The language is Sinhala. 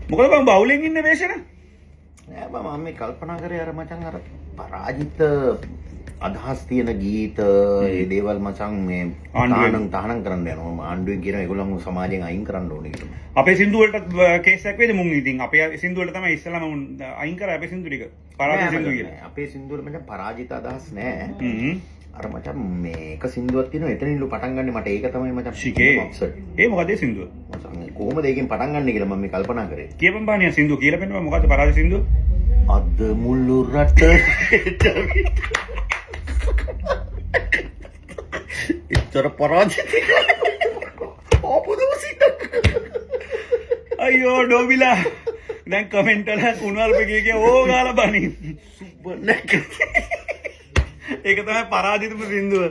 මොකද බං බවුලෙන් ඉන්න වේශන? නෑ බං මම මේ කල්පනා කරේ අර මචං අර පරාජිත අදහස් තියෙන ගීත ඒ දේවල් මචං මේ තහනම් කරන්න යනවා. ආණ්ඩුවෙන් කියන ඒගොල්ලන් සමාජයෙන් අයින් කරන්න ඕනේ කියලා. අපේ සින්දු වලට කේස් එකක් වේද මුන් ඉතින් අපේ සින්දු වලට තමයි ඉස්සෙල්ලාම අයින් කරා අපේ සින්දු ටික. පරාජිත සින්දු කියලා. අපේ සින්දු වල මචං පරාජිත අදහස් නෑ. අර මචං මේ එක සින්දුවක් තියෙනවා එතනින්ලු පටන් ගන්න මට ඒක තමයි මචං ශිකේ. ඒ මොකද ඒ සින්දුව? මචං කොහොමද ඒකෙන් පටන් ගන්න කියලා මම මේ කල්පනා කරේ. කියපන් බානිය සින්දුව කියලා පෙන්නපන් මොකද්ද පරාජිත සින්දුව? අද මුළු රට ඉතර පරාජිත අයියෝ ඩෝබිලා දැන් කමෙන්ට් වල කුණුවල්ප කිය ඕ ගාලා බණින් සුබ නැක ඒක තමයි පරාජිතම සින්දුව.